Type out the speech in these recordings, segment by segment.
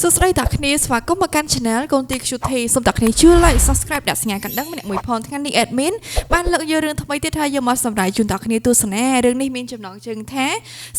សួស្តីតាគ្នាស្វាគមន៍មកកាន់ Channel កូនទី QT សូមតាគ្នាជួយ Like Subscribe ដាក់សញ្ញាកណ្ដឹងម្នាក់មួយផងថ្ងៃនេះ Admin បានលើកយករឿងថ្មីទៀតថាយកមកសម្រាប់ជូនតាគ្នាទស្សនារឿងនេះមានចំណងជើងថា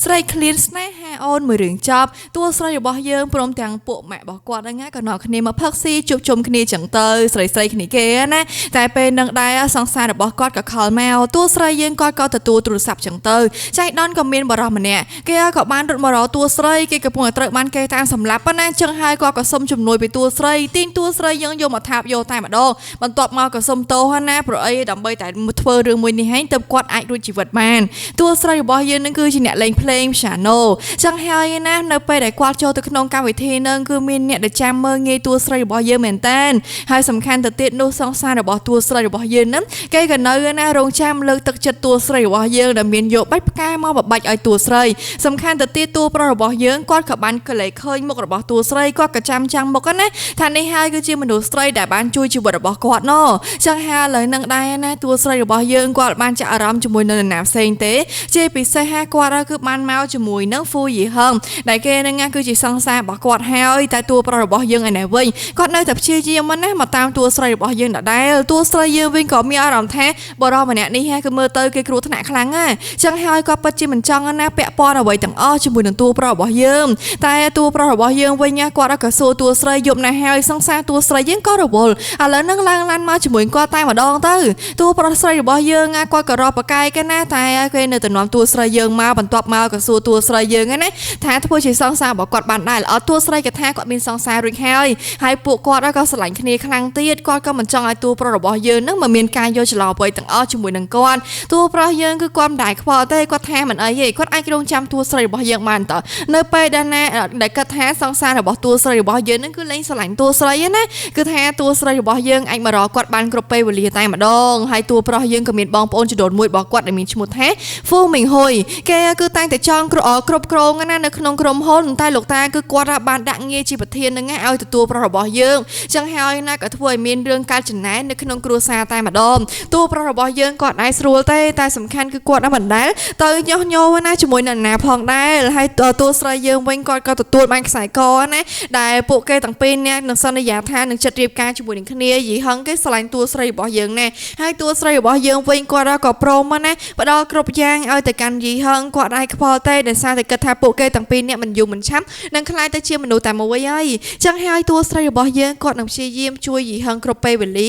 ស្រីឃ្លានស្នេហាអូនមួយរឿងចប់តួស្រីរបស់យើងព្រមទាំងពួកម៉ាក់របស់គាត់ហ្នឹងក៏នាំគ្នាមកផឹកស៊ីជួបជុំគ្នាចឹងទៅស្រីគ្នាគេណាតែពេលនឹងដែរសង្សាររបស់គាត់ក៏ខលមកតួស្រីយើងគាត់ក៏ទទួលទូរស័ព្ទចឹងទៅចៃដនក៏មានបរិសម្នាក់គេក៏បានរត់មករកតួស្រីគេកំពុងតែត្រូវបានគេតាមសម្លាប់ប៉ុណ្ណាចឹងហើយគាត់ក៏សុំជំនួយពីតួស្រីទីងតួស្រីយើងយកមកថាបយកតែម្ដងបន្ទាប់មកក៏សុំទោសណាព្រោះអីដើម្បីតែធ្វើរឿងមួយនេះហើយទើបគាត់អាចរួចជីវិតបានតួស្រីរបស់យើងនឹងគឺជាអ្នកលេងភ្លេង piano ចឹងហើយណានៅពេលដែលគាត់ចូលទៅក្នុងកម្មវិធីនឹងគឺមានអ្នកដែលចាំមើលងាយតួស្រីរបស់យើងមែនតើហើយសំខាន់ទៅទៀតនោះសង្សាររបស់តួស្រីរបស់យើងហ្នឹងគេក៏នៅណារងចាំលើកទឹកចិត្តតួស្រីរបស់យើងដែលមានយកបាច់ផ្កាមកបបាច់ឲ្យតួស្រីសំខាន់ទៅទៀតតួប្រុសរបស់យើងគាត់ក៏បានកលេចឃើញមុខរបស់តួស្រីគាត់ក៏ចាំមុខណាថានេះហើយគឺជាមនុស្សស្រីដែលបានជួយជីវិតរបស់គាត់ណចឹងហើយឥឡូវនឹងដែរណាតួស្រីរបស់យើងគាត់បានចាក់អារម្មណ៍ជាមួយនឹងនរណាផ្សេងទេជាពិសេសហាគាត់គឺបានមកជាមួយនឹងហ្វូយីហឹងដែលគេនឹងគឺជាសង្សាររបស់គាត់ហើយតែតួប្រុសរបស់យើងឯនេះវិញគាត់នៅតែព្យាយាមណាមកតាមតួស្រីរបស់យើងដដែលតួស្រីយើងវិញក៏មានអារម្មណ៍ថាបរិសម្នាក់នេះគឺមើលទៅគេគ្រោះថ្នាក់ខ្លាំងណាចឹងហើយគាត់ពិតជាមិនចង់ណាពាក់ព័ន្ធអ្វីទាំងអស់ជាមួយនឹងតួប្រុសរបស់យើងតែតួប្រុសរបស់យើងវិញគាត់ក៏សួរតួស្រីយប់ណាស់ហើយសង្សារតួស្រីយើងក៏រវល់ឥឡូវនឹងឡើងឡានមកជាមួយគាត់តែម្ដងទៅតួប្រុសស្រីរបស់យើងគាត់ក៏រកបកាយគេណាតែគេនៅតែនាំតួស្រីយើងមកបន្ទាប់មកក៏សួរតួស្រីយើងណាថាធ្វើជាសង្សាររបស់គាត់បានដែរល្អតួស្រីក៏ថាគាត់មានសង្សាររួចហើយពួកគាត់ក៏ស្រឡាញ់គ្នាខ្លាំងទៀតគាត់ក៏មិនចង់ឲ្យតួប្រុសរបស់យើងនឹងមកមានការយកច្រឡំអ្វីទាំងអស់ជាមួយនឹងគាត់តួប្រុសយើងគឺគាត់មិនដែរខ្វល់ទេគាត់ថាមិនអីទេគាត់អាចរងចាំតួស្រីរបស់យើងបានតើនៅពេលដែលណាដែលគាត់ថាសង្សាររបស់តួស្រីរបស់យើងនឹងគឺលែងស្រឡាញ់តួស្រីណាគឺថាតួស្រីរបស់យើងអាចមករកគាត់បានគ្រប់ពេលវេលាតែម្ដងហើយតួប្រុសយើងក៏មានបងប្អូនចំនួនមួយរបស់គាត់ដែលមានឈ្មោះថាហ្វូមីងហ៊ុយគេគឺតែងតែចង់គ្រប់គ្រងណានៅក្នុងក្រុមហ៊ុនតែលោកតាគឺគាត់បានដាក់ងារជាប្រធាននឹងឲ្យទទួលប្រុសរបស់យើងចឹងហើយណាក៏ធ្វើឲ្យមានរឿងកើតចំណែននៅក្នុងគ្រួសារតែម្ដងតួប្រុសរបស់យើងគាត់អាចស្រួលទេតែសំខាន់គឺគាត់មិនដែលទៅញុះញង់ណាជាមួយនរណាផងដែរហើយតួស្រីយើងវិញគាត់ក៏ទទួលបានខ្សែកណាដែលពួកគេទាំងពីរនាក់នឹងសន្យាថានឹងចិត្តរៀបការជាមួយនឹងគ្នាយីហឹងគេស្រឡាញ់តួស្រីរបស់យើងណាហើយតួស្រីរបស់យើងវិញគាត់ក៏ព្រមណាផ្ដល់គ្រប់យ៉ាងឲ្យទៅកាន់យីហឹងគាត់អាចខ្វល់ទេដោយសារតែគិតថាពួកគេទាំងពីរនាក់មិនយូរមិនឆាប់នឹងខ្លាយទៅជាមនុស្សតែមួយហើយចឹងហើយតួស្រីរបស់យើងគាត់នឹងព្យាយាមជួយយីហឹងគ្រប់ពេលវេល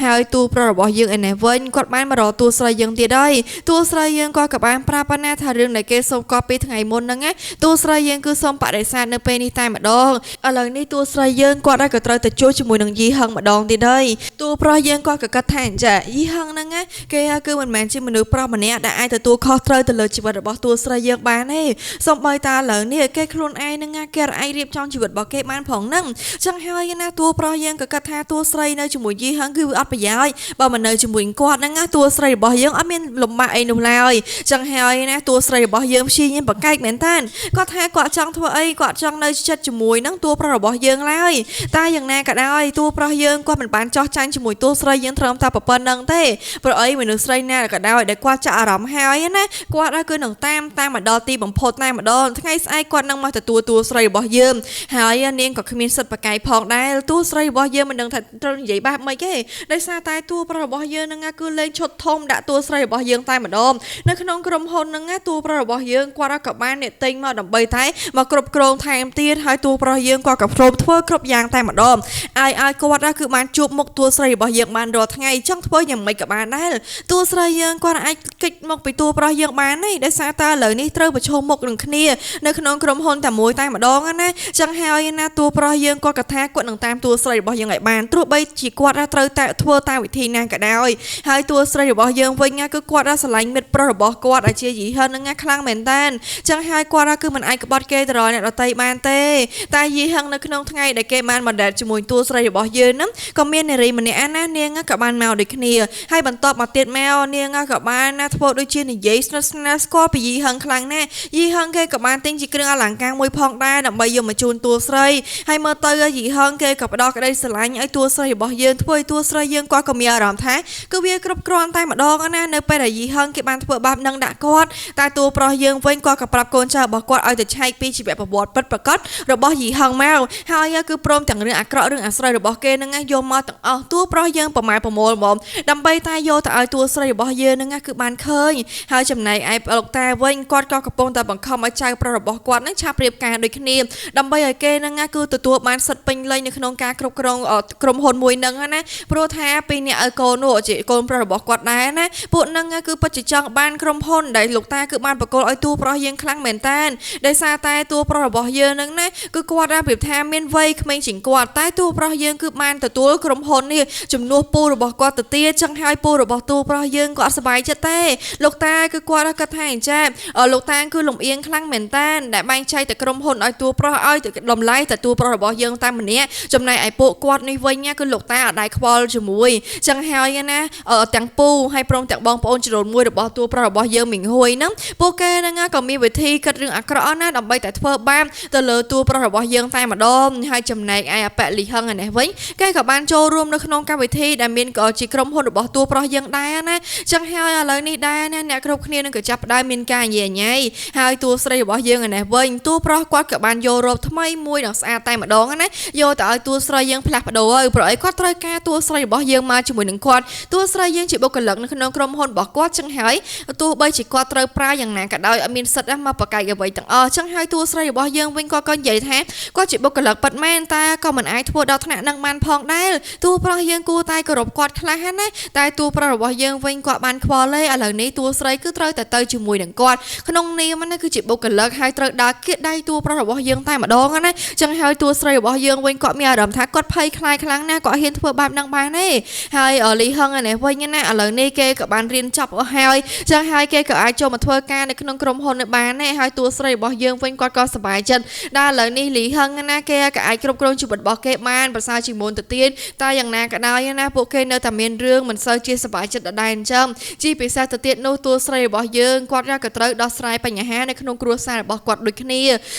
ាហើយតួប្រុសរបស់យើងឯនេះវិញគាត់បានមករកតួស្រីយើងទៀតហើយតួស្រីយើងក៏បានប្រាប់ណាថារឿងដែលគេសុំគាត់ពីថ្ងៃមុនហ្នឹងណាតួស្រីយើងគឺសុំបដិសេធនៅពេលនេះតែម្ដងឥឡូវនេះតួស្រីយើងគាត់ក៏ត្រូវទៅជួបជាមួយនឹងយីហឹងម្ដងទៀតហើយតួប្រុសយើងគាត់ក៏គិតថាចាយីហឹងហ្នឹងណាគេគឺមិនមែនជាមនុស្សប្រុសម្នាក់ដែលអាចទទួលខុសត្រូវទៅលើជីវិតរបស់តួស្រីយើងបានទេសូម្បីតែឥឡូវនេះគេខ្លួនឯងហ្នឹងគេអាចរៀបចំជីវិតរបស់គេបានផងហ្នឹងចឹងហើយណាតួប្រុសយើងក៏គិតថាតួស្រីនៅជាមួយយីហឹងគឺវាអត់ប្រយោជន៍បើមិននៅជាមួយគាត់ហ្នឹងណាតួស្រីរបស់យើងអត់មានលំបាកអីនោះឡើយចឹងហើយណាតួស្រីរបស់យើងព្យាយាមបកែកមែនតាគាត់ថាគាត់ចង់ធ្វើអីគាត់ចង់នៅចិត្តជាមួយនឹងតួប្រុសរបស់យើងឡើយតែយ៉ាងណាក៏ដោយតួប្រុសយើងគាត់មិនបានចោះចាញ់ជាមួយតួស្រីយើងត្រឹមតែប៉ុណ្្នឹងទេព្រោះអីមនុស្សស្រីណាក៏ដោយដែលគាត់ចាក់អារម្មណ៍ហើយណាគាត់គឺនឹងតាមមកដល់ទីបំផុតតែម្ដងថ្ងៃស្អែកគាត់នឹងមកទទួលតួស្រីរបស់យើងហើយនាងក៏គ្មានសិទ្ធិបកែកផងដែរតួស្រីរបស់យើងមិនដឹងថាត្រូវនិយាយបែបម៉េចទេដោយសារតែតួប្រុសរបស់យើងនឹងគឺលេងឈុតធំដាក់តួស្រីរបស់យើងតែម្ដងនៅក្នុងក្រុមហ៊ុននឹងតួប្រុសរបស់យើងគាត់ក៏បានអ្នកទិញមកដើម្បីតែមកគ្រប់គ្រងថែមទៀតហើយតួប្រុសយើងគាត់ក៏ព្រមធ្វើគ្រប់យ៉ាងតែម្ដងឲ្យគាត់គឺបានជួបមុខតួស្រីរបស់យើងបានរាល់ថ្ងៃចង់ធ្វើយ៉ាងម៉េចក៏បានដែរតួស្រីយើងគាត់អាចគេចមកពីតួប្រុសយើងបានទេដោយសារតែឥឡូវនេះត្រូវប្រឈមមុខនឹងគ្នានៅក្នុងក្រុមហ៊ុនតែមួយតែម្ដងណាចឹងហើយណាតួប្រុសយើងគាត់ក៏ថាគាត់នឹងតាមតួស្រីរបស់យើងឲ្យបានទោះបីជាគាត់ត្រូវតែធ្វើតាមវិធីណាក៏ដោយហើយតួស្រីរបស់យើងវិញគឺគាត់ស្រឡាញ់មិត្តប្រុសរបស់គាត់ដែលជាយីហឹងនឹងខ្លាំងមែនតើចឹងហើយគាត់គឺមិនអាចក្បត់គេទៅរកអ្នកដទៃបានទេតែយីហឹងនៅក្នុងថ្ងៃដែលគេបានបណ្ដេតជាមួយតួស្រីរបស់យើងហ្នឹងក៏មាននារីម្នាក់ណានាងក៏បានមកដូចគ្នាហើយបន្ទាប់មកទៀតមកនាងក៏បានណាធ្វើដូចជានិយាយស្និទ្ធស្នាលស្គាល់ពីយីហឹងខ្លាំងណាស់យីហឹងគេក៏បានទិញជាគ្រឿងអលង្ការមួយផងដែរដើម្បីយកមកជូនតួស្រីហើយមើលទៅយីហឹងគេក៏ផ្ដោតក្តីស្រឡាញ់ឲ្យតួស្រីរបស់យើងធ្វើឲ្យតួស្រីយើងគាត់ក៏មានអារម្មណ៍ថាគឺវាគ្រប់គ្រាន់តែម្ដងណានៅពេលដែលយីហឹងគេបានធ្វើបាបនឹងដាក់គាត់តែតួប្រុសយើងវិញគាត់ក៏ប្រាប់កូនចៅរបស់គាត់ឲ្យទៅឆែកពីជីវប្រវត្តិពិតប្រាកដរបស់ យីហងមកហើយគឺព្រមទាំងរឿងអាក្រក់រឿងអាស្រ័យរបស់គេហ្នឹងយកមកទាំងអស់តួប្រុសយើងប្រម៉ែប្រមូលមកដើម្បីតែយកទៅឲ្យតួស្រីរបស់យើងហ្នឹងគឺបានឃើញហើយចំណែកឯលោកតាវិញគាត់ក៏កំពុងតែបង្ខំឲ្យចៅប្រុសរបស់គាត់ហ្នឹងឆាប់រៀបការដូចគ្នាដើម្បីឲ្យគេហ្នឹងគឺទទួលបានសិទ្ធិពេញលេញនៅក្នុងការគ្រប់គ្រងក្រុមហ៊ុនមួយហ្នឹងណាព្រោះថាពីអ្នកឲ្យកូននោះជាកូនប្រុសរបស់គាត់ដែរណាពួកហ្នឹងគឺពិតជាចង់បានក្រុមហ៊ុនដែលលោកតាគឺបានបកគលឲ្យតួប្រុសយើងខ្លាំងមែនតានដោយសារតែតួប្រុសរបស់យើងហ្នឹងណាគឺគាត់បានប្រៀបថាមានវ័យក្មេងជាងគាត់តែតួប្រុសយើងគឺបានទទួលក្រុមហ៊ុននេះជំនួសពូរបស់គាត់ទៅទៀតចឹងហើយពូរបស់តួប្រុសយើងក៏អត់សប្បាយចិត្តទេលោកតាគឺគាត់គាត់ថាអញ្ចឹងលោកតាគឺលំអៀងខ្លាំងមែនតានដែលបែងចែកតែក្រុមហ៊ុនឲ្យតួប្រុសឲ្យតម្លៃតែតួប្រុសរបស់យើងតែម្នាក់ចំណែកឯពួកគាត់នេះវិញគឺលោកតាអត់ដែរខ្វល់ជាមួយចឹងហើយណាទាំងពូហើយព្រមទាំងបងប្អូនចំនួនមួយរបស់តួប្រុសរបស់យើងមីងហួយហ្នឹងពួកគេហ្នឹងក៏មានវិធីគិតរឿងអាក្រក់ណាដើម្បីតែធ្វើបាបទៅលើតួប្រុសរបស់យើងតែម្ដងហើយចំណែកឯអបលីហឹងនេះវិញគេក៏បានចូលរួមនៅក្នុងកម្មវិធីដែលមានក៏ជាក្រុមហ៊ុនរបស់តួប្រុសយើងដែរណាចឹងហើយឥឡូវនេះដែរណាអ្នកគ្រប់គ្នានឹងក៏ចាប់ផ្ដើមមានការញ៉ៃញ៉ៃហើយតួស្រីរបស់យើងនេះវិញតួប្រុសគាត់ក៏បានយករ៉ូបថ្មីមួយដល់ស្អាតតែម្ដងណាយកទៅឲ្យតួស្រីយើងផ្លាស់ប្ដូរហើយព្រោះអីគាត់ត្រូវការតួស្រីរបស់យើងមកជាមួយនឹងគាត់តួស្រីយើងជាបុគ្គលិកនៅក្នុងក្រុមហ៊ុនរបស់គាត់ចឹងហើយទោះបីជាគាត់ត្រូវប្រើយ៉ាងណាក៏ដោយអត់មានសិទ្ធិមកបកកាយអ្វីទាំងអស់ចឹងហើយតួស្រីរបស់យើងវិញគាត់ក៏និយាយថាគាត់ជាបុគ្គលិកប៉ិតមែនតែក៏មិនអាចធ្វើដល់ថ្នាក់នឹងបានផងដែរតួប្រុសយើងគួរតែគោរពគាត់ខ្លះណាតែតួប្រុសរបស់យើងវិញគាត់បានខ្វល់ទេឥឡូវនេះតួស្រីគឺត្រូវតែទៅជាមួយនឹងគាត់ក្នុងនាមណាគឺជាបុគ្គលិកហើយត្រូវដើរគៀកដៃតួប្រុសរបស់យើងតែម្ដងណាចឹងហើយតួស្រីរបស់យើងវិញគាត់មានអារម្មណ៍ថាគាត់ភ័យខ្លាចខ្លាំងណាស់គាត់ហ៊ានធ្វើបែបហ្នឹងបានទេហើយលីហឹងនេះវិញណាឥឡូវនេះគេក៏បានរៀនចប់អស់ហើយចឹងហើយគេក៏អាចចូលមកធ្វើការនៅក្នុងក្រុមហ៊ុននេះបានដែរហើយតួស្រីរបស់យើងវិញគាត់ក៏សប្បាយចិត្តដែលឥឡូវនេះលីហឹងណាគេក៏អាចគ្រប់គ្រងជីវិតរបស់គេបានប្រសើរជាងមុនទៅទៀតតែយ៉ាងណាក៏ដោយណាពួកគេនៅតែមានរឿងមិនសូវជាសប្បាយចិត្តដដែលអញ្ចឹងជាពិសេសទៅទៀតនោះតួស្រីរបស់យើងគាត់ក៏ត្រូវដោះស្រាយបញ្ហានៅក្នុងគ្រួសាររបស់គាត់ដូចគ្នា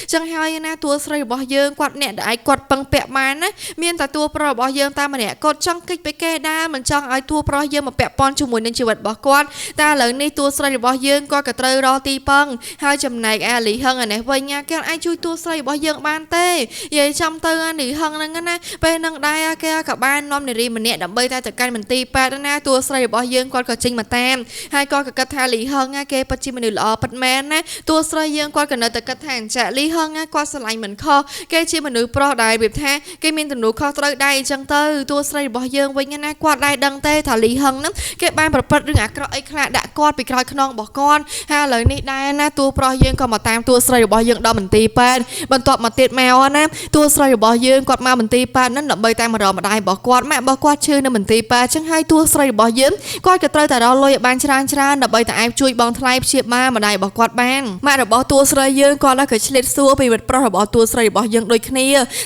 ចឹងហើយណាតួស្រីរបស់យើងគាត់អ្នកដែលគាត់ពឹងពាក់បានណាមានតែតួប្រុសរបស់យើងតែម្នាក់គាត់ចង់គិតពីគេដែរមិនចង់ឲ្យតួប្រុសយើងមកពាក់ព័ន្ធជាមួយនឹងជីវិតរបស់គាត់តែឥឡូវនេះតួស្រីរបស់យើងគាត់ក៏ត្រូវរកទីពឹងហើយចំណែកអាលីហឹងនេះវិញណាគេអាចជួយតួស្រីរបស់យើងបានទេនិយាយចំទៅអាលីហឹងហ្នឹងណាពេលហ្នឹងដែរគេក៏បាននាំនារីម្នាក់ដើម្បីតែទៅកាន់មន្ទីរពេទ្យណាតួស្រីរបស់យើងគាត់ក៏ចេញមកតាមហើយគាត់ក៏គិតថាលីហឹងគេពិតជាមនុស្សល្អពិតមែនណាតួស្រីយើងគាត់ក៏នៅតែគិតថាអញ្ចឹងលីហឹងគាត់ស្រឡាញ់មិនខុសគេជាមនុស្សប្រុសដែលវាថាគេមានទំនួលខុសត្រូវដែរអញ្ចឹងទៅតួស្រីរបស់យើងវិញណាគាត់ដែរដឹងទេថាលីហឹងហ្នឹងគេបានប្រព្រឹត្តរឿងអាក្រក់អីខ្លះដាក់គាត់ពីក្រោយខ្នងរបស់គាត់ហើយឥឡូវនេះដែរណាតួប្រុសយើងក៏មកតាមតួស្រីរបស់យើងដល់មន្ទីរពេទ្យបន្ទាប់មកទៀតមកណាតួស្រីរបស់យើងគាត់មកមន្ទីរពេទ្យហ្នឹងដើម្បីតែមករកម្ដាយរបស់គាត់ម៉ាក់របស់គាត់ឈឺនៅមន្ទីរពេទ្យអញ្ចឹងហើយតួស្រីរបស់យើងគាត់ក៏ត្រូវតែរកលុយឲ្យបានច្រើនដើម្បីតែអាចជួយបងថ្លៃព្យាបាលម្ដាយរបស់គាត់បានម៉ាក់របស់តួស្រីយើងគាត់ក៏ឆ្លៀតសួរពីមិត្តប្រុសរបស់តួស្រីរបស់យើងដូចគ្ន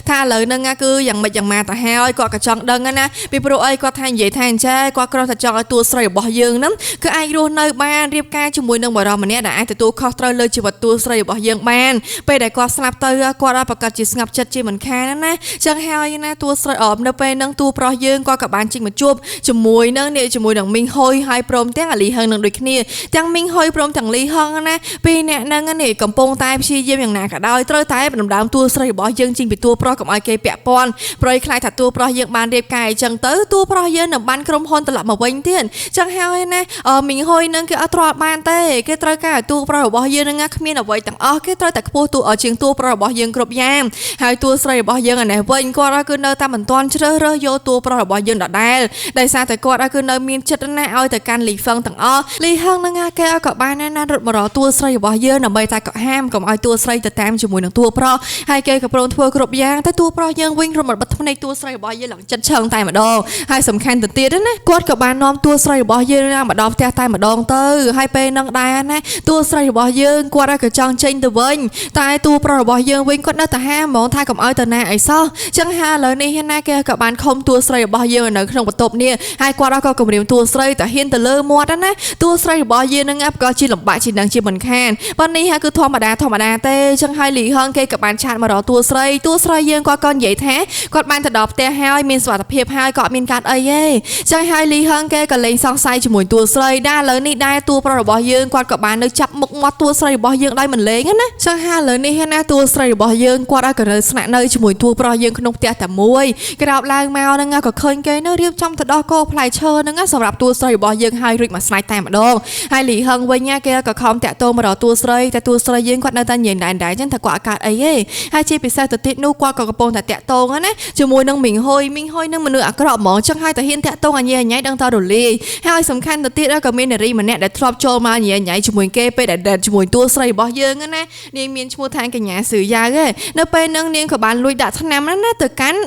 ាថាឥឡូវហ្នឹងគឺយ៉ាងម៉េចយ៉ាងម៉ាទៅហើយគាត់ក៏ចង់ដឹងណាពីព្រោះអីគាត់ថានិយាយថាអញ្ចឹងគាត់គ្រាន់តែចង់ឲ្យតួស្រីរបស់យើងហ្នឹងគឺអាចរស់នៅបានរៀបការជាមួយនឹងបរិយាម្នាក់ដែលអាចទទួលខុសត្រូវលើជីវិតតួស្រីរបស់យើងបានពេលដែលគាត់ស្លាប់ទៅគាត់ប្រកាសជាស្ងប់ចិត្តជាមិនខានណាចឹងហើយណាតួស្រីនៅពេលហ្នឹងតួប្រុសយើងគាត់ក៏បានចេញមកជួបជាមួយនឹងមីងហុយហើយព្រមទាំងអាលីហឹងនឹងដូចគ្នាទាំងមីងហុយព្រមទាំងលីហឹងណាពីរអ្នកហ្នឹងនេះកំពុងតែព្យាយាមយ៉ាងណាក៏ដោយត្រូវតែដណ្ដើមតួស្រីរបស់យើងចេញពីតួប្រុសកុំឲ្យគេពាក់ព័ន្ធព្រោះខ្លាចថាតួប្រុសយើងបានរៀបការអញ្ចឹងទៅតួប្រុសយើងនឹងបានក្រុមហ៊ុនត្រឡប់មកវិញទៀតចឹងហើយណាមីងហុយនឹងគេអត់ទ្រាំបានទេគេត្រូវការឲ្យតួប្រុសរបស់យើងនឹងគ្មានអ្វីទាំងអស់គេត្រូវតែខ្ពស់តួជាងតួប្រុសរបស់យើងគ្រប់យ៉ាងហើយតួស្រីរបស់យើងអានេះវិញគាត់គឺនៅតែមិនទាន់ជ្រើសរើសយកតួប្រុសរបស់យើងដដែលដោយសារតែគាត់គឺនៅមានចិត្តណាឲ្យទៅកាន់លីហ្វឹងទាំងអស់លីហឹងនឹងគេក៏បានណារត់មករកតួស្រីរបស់យើងដើម្បីតែក៏ហាមកុំឲ្យតួស្រីទៅតាមជាមួយនឹងតួប្រុសហើយគេក៏ព្រមធ្វើគ្រប់យ៉ាងតែតួប្រុសយើងវិញរត់មកបិទភ្នែកតួស្រីរបស់យើងឡើងចិត្តឆឹងតែម្ដងហើយសំខាន់ទៅទៀតណាគាត់ក៏បាននាំតួស្រីរបស់យើងមកដល់ផ្ទះតែម្ដងទៅហើយពេលនឹងដែរណាតួស្រីរបស់យើងគាត់ក៏ចង់ចេញទៅវិញតែតួប្រុសរបស់យើងវិញគាត់នៅតែហាហ្មងថាកុំឲ្យទៅណាអីសោះចឹងហាឥឡូវនេះណាគេក៏បានខំតួស្រីរបស់យើងនៅក្នុងបន្ទប់នេះហើយគាត់ក៏គម្រាមតួស្រីតែហ៊ានទៅលើមាត់ណាតួស្រីរបស់យើងនឹងក៏ជាលំបាកជានឹងជាមិនខានប៉ុន្តែនេះគឺធម្មតាទេចឹងហើយលីហឹងគេក៏បានឆាតមករកតួស្រីយើងគាត់ក៏និយាយថាគាត់បានទៅដល់ផ្ទះហើយមានសុខភាពហើយក៏អត់មានកាត់អីទេចឹងហើយលីហឹងគេក៏លេងសង្ស័យជាមួយតួស្រីដែរឥឡូវនេះដែរតួប្រុសរបស់យើងគាត់ក៏បាននៅចាប់មុខមាត់តួស្រីរបស់យើងដោយមិនលេងណាចឹងហើយឥឡូវនេះណាតួស្រីរបស់យើង គាត់ឲ្យក៏នៅស្នាក់នៅជាមួយតួប្រុសយើងក្នុងផ្ទះតែមួយក្រោបឡើងមកហ្នឹងក៏ឃើញគេនៅរៀបចំទៅដោះគោផ្លែឈើហ្នឹងសម្រាប់តួស្រីរបស់យើងឲ្យរួចមកស្នាច់តែម្ដងហើយលីហឹងវិញគេក៏ខំតាក់ទងមករកតួស្រីតែតួស្រីយើងគាត់នៅតែញ៉ៃដែរចឹងថាគាត់អកើតអីទេហើយជាពិសេសទៅទៀតនោះគាត់ក៏កំពុងតែតាក់ទងណាជាមួយនឹងមីងហុយនឹងមនុស្សអាក្រក់ហ្មងចឹងហើយតែហ៊ានតាក់ទងអញញ៉ៃដឹងតរលាយហើយសំខាន់ទៅទៀតក៏មាននារីម្នាក់ដែលធ្លាប់ចូលមកញ៉ៃជាមួយគេពេលដែលជាមួយតួស្រីរបស់យើងណានាងមានឈ្មោះថាកញ្ញាសឺយ៉ាវនៅពេលហ្នឹងនាងក៏បានលួចដាក់ថ្នាំណាទៅកាន់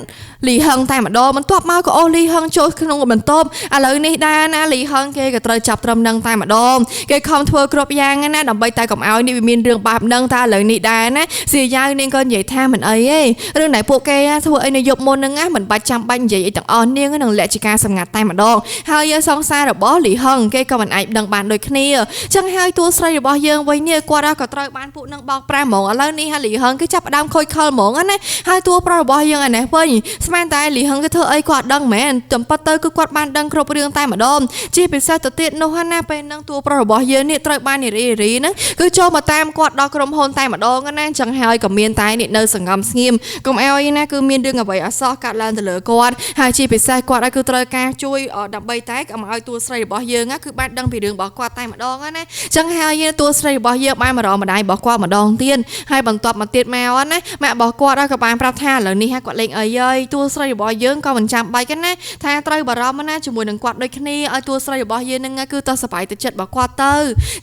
លីហឹងតែម្ដងបន្ទាប់មកក៏អូសលីហឹងចូលក្នុងបន្ទប់ឥឡូវនេះដែរណាលីហឹងគេក៏ត្រូវចាប់ត្រឹមនឹងតែម្ដងគេខំធ្វើគ្រប់យ៉ាងណាដើម្បីតែកុំឲ្យនេះវាមានរឿងបាបនឹងតែឥឡូវនេះដែរណាសៀយ៉ាវនាងក៏និយាយថាមិនអីទេរឿងដែលពួកគេធ្វើអីនៅយប់មុនហ្នឹងណាមិនបាច់ចាំបាច់និយាយអីទាំងអស់នាងនឹងលក្ខជាការសម្ងាត់តែម្ដងហើយសង្សាររបស់លីហឹងគេក៏មិនអាចដឹងបានដូចគ្នាចឹងហើយតួស្រីរបស់យើងវិញនេះគាត់ក៏ត្រូវបានពួកនឹងបោកប្រាស់ហ្មងឥឡូវនេះលីហឹងគេចាប់ផ្ដើមខូចខលហ្មងណាហើយតួប្រុសរបស់យើងឯនេះវិញស្មានតែលីហឹងគេធ្វើអីគាត់ដឹងមែនចំប៉ុតទៅគឺគាត់បានដឹងគ្រប់រឿងតែម្ដងជាពិសេសទៅទៀតនោះណាពេលហ្នឹងតួប្រុសរបស់យើងនេះត្រូវបាននារីហ្នឹងគឺចូលមកតាមគាត់ដល់ក្រុមហ៊ុនតែម្ដងណាចឹងហើយក៏មានតែនេះនៅសង្ងំស្ងៀមកុំឲ្យណាគឺមានរឿងអ្វីអសោះកាត់ឡើងទៅលើគាត់ហើយជាពិសេសគាត់គឺត្រូវការជួយដើម្បីតែកុំឲ្យតួស្រីរបស់យើងគឺបានដឹងពីរឿងរបស់គាត់តែម្ដងណាចឹងហើយតួស្រីរបស់យើងបានមករកម្ដាយរបស់គាត់ម្ដងទៀតហើយបន្ទាប់មកទៀតមកណាម៉ាក់របស់គាត់ក៏បានប្រាប់ថាឥឡូវនេះគាត់លេងអីហើយតួស្រីរបស់យើងក៏មិនចាំបាច់ណាថាត្រូវបារម្ភណាជាមួយនឹងគាត់ដូចគ្នាឲ្យតួស្រីរបស់យើងនឹងគឺតោះសប្បាយទៅចិត្តរបស់គាត់ទៅ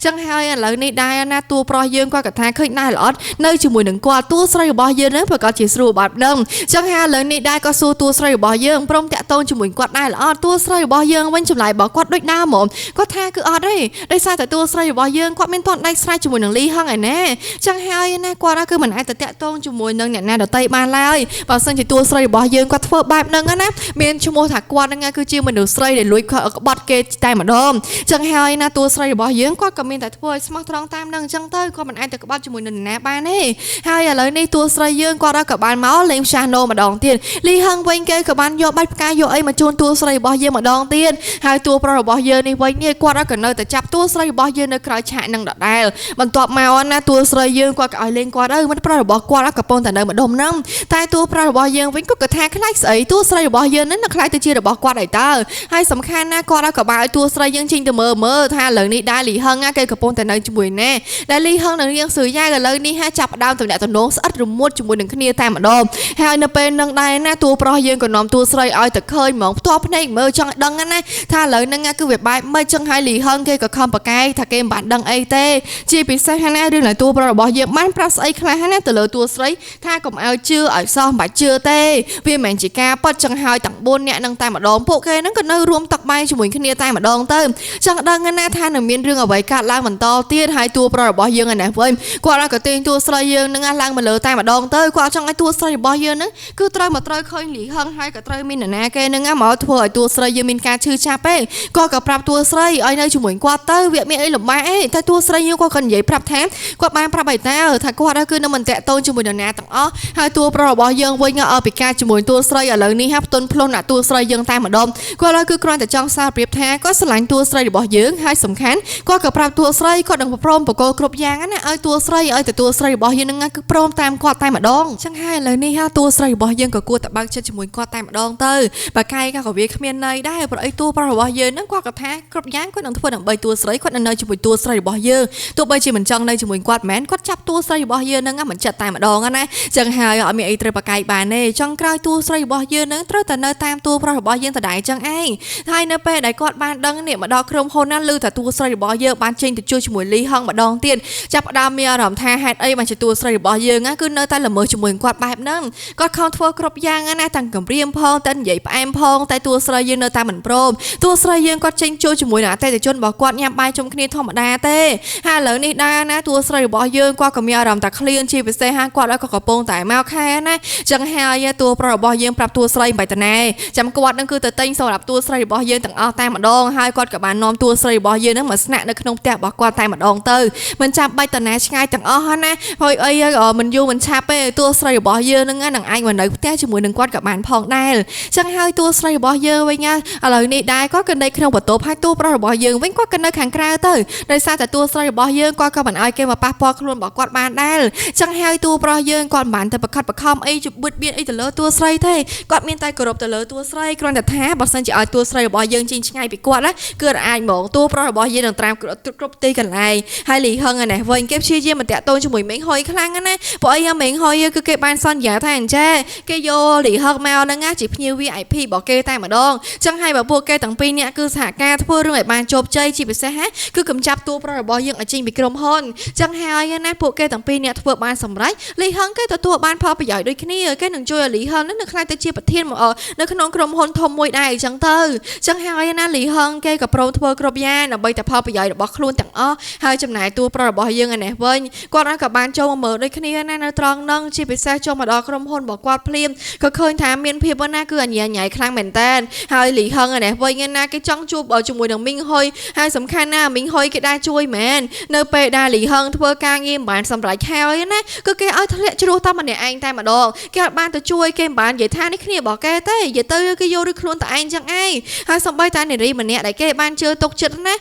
ចឹងហើយឥឡូវនេះដែរណាតួប្រុសយើងគាត់ក៏ថាឃើញដែរល្អត់នៅជាមួយនឹងគាត់តួស្រីរបស់យើងនឹងប្រកាសជាស្រួលបាត់ដឹងចឹងហើយឥឡូវនេះដែរក៏សួរតួស្រីរបស់យើងព្រមតាក់ទងជាមួយគាត់ដែរល្អត់តួស្រីរបស់យើងវិញចម្លើយរបស់គាត់ដូចដើមហ្មងគាត់ថាគឺអត់ទេដោយសារតែតួស្រីរបស់យើងគាត់មានតន់ដៃស្រ័យជាមួយនឹងលីហឹងឯណាចឹងហើយណាគាត់គឺមិនអាចទៅតាក់ទងជាមួយនឹងអ្នកណាដទៃបានឡើយបើសិនជាតួស្រីរបស់យើងគាត់ធ្វើបែបហ្នឹងណាមានឈ្មោះថាគាត់ហ្នឹងគឺជាមនុស្សស្រីដែលលួចក្បត់គេតែម្ដងចឹងហើយណាតួស្រីរបស់យើងគាត់ក៏មានតែធ្វើឲ្យស្មោះត្រង់តាមហ្នឹងចឹងទៅគាត់មិនអាចទៅក្បត់ជាមួយនឹងអ្នកណាបានទេហើយឥឡូវនេះតួស្រីយើងគាត់ក៏បានមកលេងផ្ទះណូម្ដងទៀតលីហឹងវិញគេក៏បានយកបាច់ផ្កាយកអីមកជូនតួស្រីរបស់យើងម្ដងទៀតហើយតួប្រុសរបស់យើងនេះវិញគាត់ក៏នៅតែចាប់តួស្រីរបស់យើងនៅក្រៅឆាកនឹងដដែលបន្ទាប់មកណាតួស្រីយើងគាត់ក៏ឲ្យលេងគាត់មិត្តប្រុសរបស់គាត់កំពុងតែនៅម្ដុំហ្នឹងតែតួប្រុសរបស់យើងវិញគាត់ក៏ថាខ្លាចស្អីតួស្រីរបស់យើងនឹងខ្លាចទៅជារបស់គាត់ហើយតើហើយសំខាន់ណាគាត់ក៏បានឲ្យតួស្រីយើងចេញទៅមើលថាឥឡូវនេះដែរលីហឹងគេកំពុងតែនៅជាមួយណែដែលលីហឹងនឹងរៀងសឺយ៉ាឥឡូវនេះចាប់ផ្ដើមទំនាក់ទំនងស្អិតរមួតជាមួយនឹងគ្នាតែម្ដងហើយនៅពេលនឹងដែរណាតួប្រុសយើងក៏នាំតួស្រីឲ្យទៅឃើញហ្មងផ្ទាល់ភ្នែកមើលចង់ដឹងណាថាឥឡូវហ្នឹងគឺវាបែបមិនចឹងហើយលីហឹងគេក៏ខំប្រកែកថាគេមិនបានដឹងអីទេជាពិសេសណារឿងដែលតួប្រុសរបស់យើងបានប្រាប់ស្អីខ្លះណាទៅលើតួស្រីថាកុំឲ្យជឿឲ្យសោះមិនបាច់ជឿទេវាមិនមែនជាការប៉ັດចឹងហើយទាំង4នាក់នឹងតែម្ដងពួកគេហ្នឹងក៏នៅរួមតុកបាយជាមួយគ្នាតែម្ដងទៅចង់ដឹងណាថានឹងមានរឿងអ្វីកើតឡើងបន្តទៀតហើយតួប្រុសរបស់យើងឯនេះវិញគាត់ក៏ទាញតួស្រីយើងហ្នឹងឡើងមកលើតែម្ដងទៅគាត់ចង់ឲ្យតួស្រីរបស់យើងហ្នឹងគឺត្រូវមកត្រូវឃើញលីហឹងហើយក៏ត្រូវមាននរណាគេហ្នឹងមកធ្វើឲ្យតួស្រីយើងមានការឈឺចាប់ពេកគាត់ក៏ប្រាប់តួស្រីឲ្យនៅជាមួយគាត់ទៅវាមានអីលំបាកអីតែតួស្រីយើងគាត់ក៏និយាយប្រាប់ថាគាត់បានប្រាប់ឲ្យតាថាគាត់គឺនៅមិនតាក់ទងជាមួយនរណាទាំងអស់ហើយតួប្រុសរបស់យើងវិញឲ្យពិការជាមួយតួស្រីឥឡូវនេះផ្ទុនផ្លុនតួស្រីយើងតែម្ដងគាត់គឺគ្រាន់តែចង់សារប្រៀបថាគាត់ស្រឡាញ់តួស្រីរបស់យើងហើយសំខាន់គាត់ក៏ប្រាប់តួស្រីគាត់នឹងព្រមបកគោគ្រប់យ៉ាងណាឲ្យតួស្រីឲ្យតួស្រីរបស់យើងនឹងគឺព្រមតាមគាត់តែម្ដងចឹងហើយឥឡូវនេះតួស្រីរបស់យើងក៏គួរតែបើកចិត្តជាមួយគាត់តែម្ដងទៅបើកាយក៏វាគ្មានន័យដែរព្រោះអីតួប្រុសរបស់យើងហ្នឹងគាត់ក៏ថាគ្រប់យ៉ាងគាត់នឹងធ្វើដើម្បីតួស្រីគាត់នៅជាមួយតួស្រីរបស់យើងទោះបីជាមិនចង់នៅជាមួយគាត់មែនគាត់ចាប់តួស្រីរបស់យើងហ្នឹងមិនចិត្តតែម្ដងណាចឹងហើយអត់មានអីត្រូវបកាយបានទេចង់ក្រោយតួស្រីរបស់យើងហ្នឹងត្រូវតែនៅតាមតួប្រុសរបស់យើងដដែលចឹងឯងហើយនៅពេលដែលគាត់បានដឹងនេះមកដល់ក្រុមហ៊ុនណាឮថាតួស្រីរបស់យើងបានចេញទៅជួយជាមួយលីហឹងម្ដងទៀតចាប់ផ្ដើមមានអារម្មណ៍ថាហេតុអីបានជាតួស្រីរបស់យើងគឺនៅតែល្មើសជាមួយគាត់បែបហ្នឹងគាត់ខំធ្វើគ្រប់យ៉ាងណាទាំងគម្រាមផងតែនិយាយផ្អែមផងតែតួស្រីយើងនៅតែមិនព្រមតួស្រីយើងគាត់ចេញជួយជាមួយនឹងអតិថិជនរបស់គាត់ញ៉ាំបាយជុំគ្នាធម្មតាទេហើយឥឡូវនេះដែរណាតួស្រីរបស់យើងគាត់ក៏មានអារម្មណ៍ថាឃ្លានជាពិសេសគាត់ក៏កំពុងតែមកខែណាចឹងហើយតួប្រុសរបស់ របស់យើងប្រាប់តួស្រីមិនបាច់តាណែចាំគាត់នឹងគឺទៅទិញសម្រាប់តួស្រីរបស់យើងទាំងអស់តែម្ដងហើយគាត់ក៏បាននាំតួស្រីរបស់យើងនឹងមកស្នាក់នៅក្នុងផ្ទះរបស់គាត់តែម្ដងទៅមិនចាំបាច់តាណែឆ្ងាយទាំងអស់ណាហើយអីមិនយូរមិនឆាប់ទេតួស្រីរបស់យើងនឹងនឹងអាចមកនៅផ្ទះជាមួយនឹងគាត់ក៏បានផងដែរចឹងហើយតួស្រីរបស់យើងវិញឥឡូវនេះដែរគាត់ក៏នៅក្នុងបន្ទប់ហើយតួប្រុសរបស់យើងវិញគាត់ក៏នៅខាងក្រៅទៅដោយសារតែតួស្រីរបស់យើងគាត់ក៏មិនអោយគេមកប៉ះពាល់ខ្លួនរបស់គាត់បានដែរចឹងហើយតួប្រុសយើងគាត់មិនបានទៅប្រខិតប្រខំអីជបិតបៀនអីទៅលើតួស្រីទេគាត់មានតែគោរពទៅលើតួស្រីគ្រាន់តែថាបើសិនជាឲ្យតួស្រីរបស់យើងចេញឆ្ងាយពីគាត់ណាគឺអាចហ្មងតួប្រុសរបស់យើងនឹងត្រាំគ្រប់ទីកន្លែងហើយលីហឹងនេះវិញគេព្យាយាមមកតាក់ទងជាមួយមេងហុយខ្លាំងណាព្រោះអីមេងហុយគឺគេបានសន្យាថាអញ្ចេះគេយកលីហឹងមកហ្នឹងជាភ្ញៀវ VIP របស់គេតែម្ដងចឹងហើយបើពួកគេទាំងពីរនាក់គឺសហការធ្វើរឿងឲ្យបានជោគជ័យជាពិសេសគឺកំចាប់តួប្រុសរបស់យើងឲ្យចេញពីក្រុមហ៊ុនចឹងហើយណាពួកគេទាំងពីរនាក់ធ្វើបានសម្រេចលីហឹងគេទទួលបានផលប្រយោជន៍ដូចគ្នាគេនឹងជួយឲ្យលីហឹងនឹងខ្លាចទៅជាប្រធាននៅក្នុងក្រុមហ៊ុនធំមួយដែរអញ្ចឹងទៅចឹងហើយណាលីហឹងគេក៏ព្រមធ្វើគ្រប់យ៉ាងដើម្បីតែផលប្រយោជន៍របស់ខ្លួនទាំងអស់ហើយចំណាយតួប្រុសរបស់យើងឯនេះវិញគាត់ក៏បានចូលមកមើលដូចគ្នាណានៅត្រង់ហ្នឹងជាពិសេសចូលមកដល់ក្រុមហ៊ុនរបស់គាត់ភ្លាមក៏ឃើញថាមានភាពណាគឺអញ្ញាញ៉ៃខ្លាំងមែនតើហើយលីហឹងឯនេះវិញណាគេចង់ជួបជាមួយនឹងមីងហុយហើយសំខាន់ណាមីងហុយគេដែរជួយមែននៅពេលដែលលីហឹងធ្វើការងារមិនបានសម្រេចហើយណាគឺគេឲ្យធ្លាក់ជ្រោះតែម្នាក់ឯងតែម្ដងគេអត់បានទៅជួយគេមិនបាននិយាយថានេះគ្នារបស់គេទេនិយាយទៅគេយកឬខ្លួនតែឯងចឹងឯងហើយសំបីតែនារីម្នាក់ដែលគេបានជឿទុកចិត្តណាឥ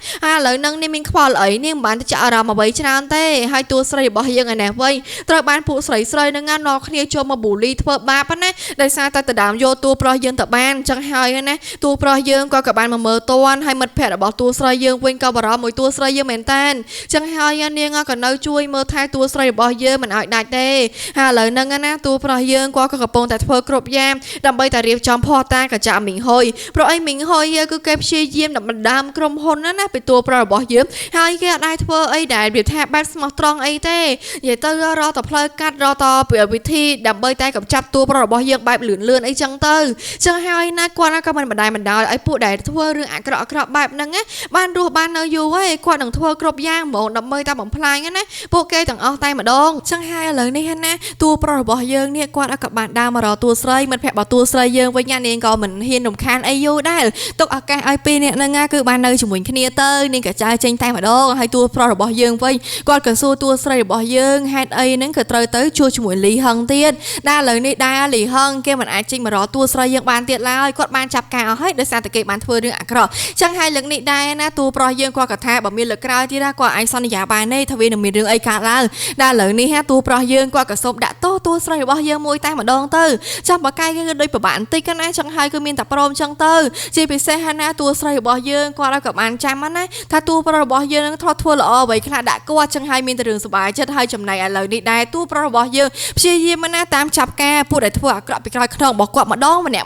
ឡូវហ្នឹងនាងមានខ្វល់អីនាងមិនបានទៅចាក់អារម្មណ៍អ្វីច្រើនទេហើយតួស្រីរបស់យើងឯនេះវិញត្រូវបានពួកស្រីនឹងនាំគ្នាចូលមកប៊ូលីធ្វើបាបណាដោយសារតែដើមយកតួប្រុសយើងទៅបានចឹងហើយណាតួប្រុសយើងក៏បានមកមើលតន់ហើយមិត្តភក្តិរបស់តួស្រីយើងវិញក៏បារម្ភមួយតួស្រីយើងមែនតានចឹងហើយនាងក៏នៅជួយមើលថែតួស្រីរបស់យើងមិនឲ្យដាច់ទេហើយឥឡូវហ្នឹងណាតួប្រុសយើងក៏កំពុងតែធ្វើគ្រប់យ៉ាងដើម្បីតែរៀបចំភ័ស្តុតាងកញ្ចក់មីងហុយព្រោះអីមីងហុយគឺគេព្យាយាមដើម្បីដើមក្រុមហ៊ុនណាពីតួប្រុសរបស់យើងហើយគេអត់ដែរធ្វើអីដែលវាថាបែបស្មោះត្រង់អីទេនិយាយទៅរកតែផ្លូវកាត់រកតែវិធីដើម្បីតែកម្ចាត់តួប្រុសរបស់យើងបែបលឿនអីចឹងទៅចឹងហើយណាគាត់ក៏មិនបណ្ដោយឲ្យពួកដែលធ្វើរឿងអាក្រក់បែបហ្នឹងណាបានរស់បាននៅយូរហើយគាត់នឹងធ្វើគ្រប់យ៉ាងហ្មងដើម្បីតែបំផ្លាញណាពួកគេទាំងអស់តែម្ដងចឹងហើយឥឡូវនេះណាតួប្រុសរបស់យើងនេះគាត់ក៏បានដើរមករកតួស្រីមិត្តភក្តិរបស់តួស្រីយើងវិញនាងក៏មិនហ៊ានរំខានអីយូរដែរទុកឱកាសឲ្យពីរនាក់ហ្នឹងគឺបាននៅជាមួយគ្នាទៅនាងក៏ចាយចេញតែម្ដងហើយតួប្រុសរបស់យើងវិញគាត់ក៏សួរតួស្រីរបស់យើងហេតុអីហ្នឹងក៏ត្រូវទៅជួបជាមួយលីហឹងទៀតដែលឥឡូវនេះដែរលីហឹងគេមិនអាចចេញមករកតួស្រីយើងបានទៀតឡើយគាត់បានចាប់ការអស់ហើយដោយសារតែគេបានធ្វើរឿងអាក្រក់ចឹងហើយលើកនេះដែរណាតួប្រុសយើងគាត់ក៏ថាបើមានលើកក្រោយទៀតគាត់អាចសន្យាបានទេថាវានឹងមានរឿងអីកើតឡើងដែលឥឡូវនេះតួប្រុសយើងគាត់ក៏សូមដាក់ទោសតួស្រីរបស់យើងមួយតែម្ដងទៅចាំបើកាយគឺដូចប្របាក់បន្តិចណាចឹងហើយគឺមានតែព្រមចឹងទៅជាពិសេសណាតួស្រីរបស់យើងគាត់ក៏បានចាំណាថាតួប្រុសរបស់យើងនឹងធ្វើល្អអ្វីខ្លះដាក់គាត់ចឹងហើយមានតែរឿងសុបាយចិត្តហើយចំណែកឥឡូវនេះដែរតួប្រុសរបស់យើងព្យាយាមណាតាមចាប់ការពួកដែលធ្វើអាក្រក់ពីក្រោយខ្នងរបស់គាត់ម្ដងម្នាក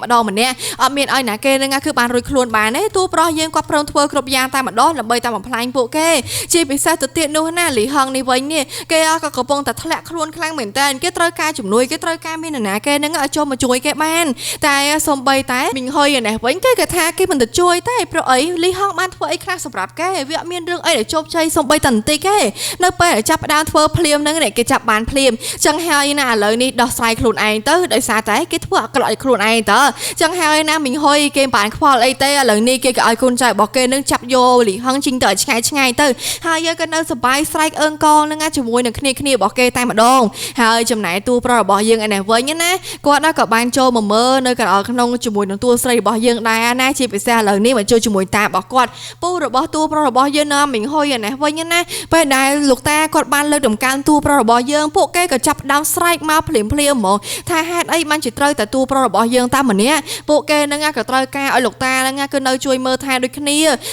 ់អត់មានឲ្យណាគេនឹងគឺបានរួចខ្លួនបានទេតួប្រុសយើងគាត់ព្រមធ្វើគ្រប់យ៉ាងតែម្ដងដើម្បីតែបំផ្លាញពួកគេជាពិសេសទៅទៀតនោះណាលីហឹងនេះវិញនេះគេក៏កំពុងតែធ្លាក់ខ្លួនខ្លាំងមែនតើគេត្រូវការជំនួយគេត្រូវការមាននរណាគេនឹងឲ្យចូលមកជួយគេបានតែសំបីតែមីងហុយនេះវិញគេថាគេមិនទៅជួយទេព្រោះអីលីហឹងបានធ្វើអីខ្លះសម្រាប់គេវាអត់មានរឿងអីដែលជោគជ័យសំបីតែបន្តិចទេនៅពេលដែលចាប់ផ្ដើមធ្វើភ្លាមហ្នឹងគេចាប់បានភ្លាមចឹងហើយណាឥឡូវនេះដោះស្រាយខ្លួនឯងទៅដោយសារតែគេធ្វើអាក្រក់ឲ្យខ្លួនឯងតើចឹងហើយណាមីងហុយគេមិនបានខ្វល់អីទេឥឡូវនេះគេក៏ឲ្យកូនចៅរបស់គេនឹងចាប់យកលីហឹងជីងទៅឆ្ងាយទៅហើយយើងក៏នៅសប្បាយស្រែកអើងកងនឹងជាមួយនឹងគ្នារបស់គេតែម្ដងហើយចំណែកតួប្រុសរបស់យើងឯនេះវិញណាគាត់ក៏បានចូលមកមើលនៅក្នុងជាមួយនឹងតួស្រីរបស់យើងដែរណាជាពិសេសឥឡូវនេះមកជួយជាមួយតារបស់គាត់ពូរបស់តួប្រុសរបស់យើងណាមីងហុយឯនេះវិញណាពេលដែលលោកតាគាត់បានលើកដំកើងតួប្រុសរបស់យើងពួកគេក៏ចាប់ដើមស្រែកមកភ្លាមហ្មងថាហេតុអីបានជាត្រូវតែតួប្រុសរបស់យើងតែម្នាក់ពួកគេនឹងក៏ត្រូវការឲ្យលោកតានឹងគឺនៅជួយមើលថែដូចគ្នា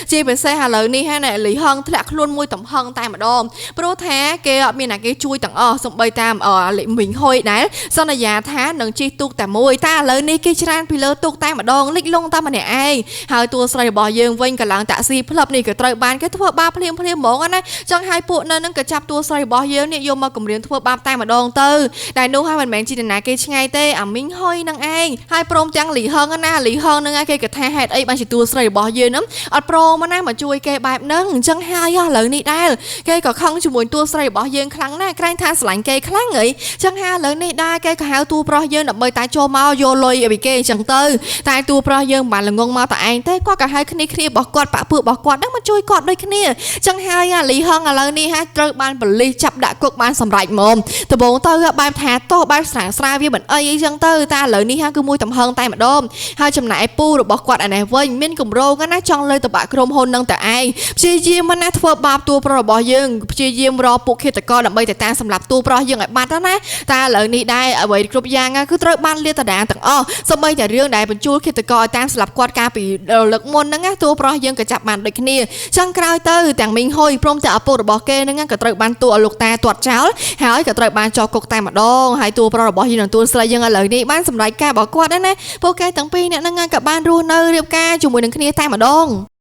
ជាពិសេសឥឡូវនេះណាលីហឹងធ្លាក់ខ្លួនមួយតំហឹងតែម្ដងព្រោះថាគេអត់មានអ្នកគេជួយទាំងអស់សំបីតាមមីងហុយដែរសន្យាថានឹងជិះទូកតែមួយតែឥឡូវនេះគេច្រើនពីលើទូកតែម្ដងលិចលង់តែម្នាក់ឯងហើយតួស្រីរបស់យើងវិញក៏ឡើងតាក់ស៊ីផ្លឹបនេះក៏ត្រូវបានគេធ្វើបាបភ្លាមហ្មងណាចឹងហើយពួកនៅនឹងក៏ចាប់តួស្រីរបស់យើងនេះយកមកគម្រាមធ្វើបាបតែម្ដងទៅតែនោះហើយមិនមែនជាណាគេឆ្ងាយទេអាមីងហុយនឹងឯងហើយព្រមទាំងលីហឹងណាលីហឹងនឹងគេក៏ថាហេតុអីបានជាតួស្រីរបស់យើងហ្នឹងអត់ព្រមណាមកជួយគេបែបហ្នឹងអញ្ចឹងហើយឥឡូវនេះដែរគេក៏ខឹងជាមួយតួស្រីរបស់យើងខ្លាំងណាស់ក្រែងថាស្រឡាញ់គេខ្លាំងហីចឹងហើយឥឡូវនេះដែរគេក៏ហៅតួប្រុសយើងដើម្បីតែជ ចូលមកយកលុយពីគេអញ្ចឹងទៅតែតួប្រុសយើងមិនបានល្ងងមកតែឯងទេគាត់ក៏ហៅគ្នារបស់គាត់បាក់ពួករបស់គាត់ហ្នឹងមកជួយគាត់ដូចគ្នាអញ្ចឹងហើយលីហឹងឥឡូវនេះត្រូវបានប៉ូលីសចាប់ដាក់គុកបានសម្រេចហ្មងដំបូងទៅបែបថាតោះបែបស្រាវវាមិនអីអញ្ចឹងទៅតែឥឡូវនេះគឺមួយទំហឹងតែម្ដងហើយចំណាយពូរបស់គាត់ឯនេះវិញមានគម្រោងណាចង់លើតបាក់ក្រុមហ៊ុននឹងតែឯងព្យាយាមណាធ្វើបាបតួប្រុសរបស់យើងព្យាយាមរកពួកឃាតករដើម្បីតែតាមសម្លាប់តួប្រុសយើងឲ្យបាត់ណាតែឥឡូវនេះដែរអ្វីគ្រប់យ៉ាងគឺត្រូវបានលាតត្រដាងទាំងអស់សូម្បីតែរឿងដែលបញ្ជូលឃាតករឲ្យតាមសម្លាប់គាត់កាលពីលើកមុនហ្នឹងតួប្រុសយើងក៏ចាប់បានដូចគ្នាចឹងក្រោយទៅទាំងមីងហុយព្រមទាំងឪពុករបស់គេហ្នឹងក៏ត្រូវបានទួឲ្យលោកតាទាត់ចោលហើយក៏ត្រូវបានចោលគុកតែម្ដងហើយតួប្រុសរបស់យើងនិងតួស្រីយើងឥឡូវនេះបានសម្រេចការរបស់គាត់ណាពួកគេទាំងពីរអ្នកហ្នឹងក៏បានរស់នៅរៀបការជាមួយនឹងគ្នាតែម្ដង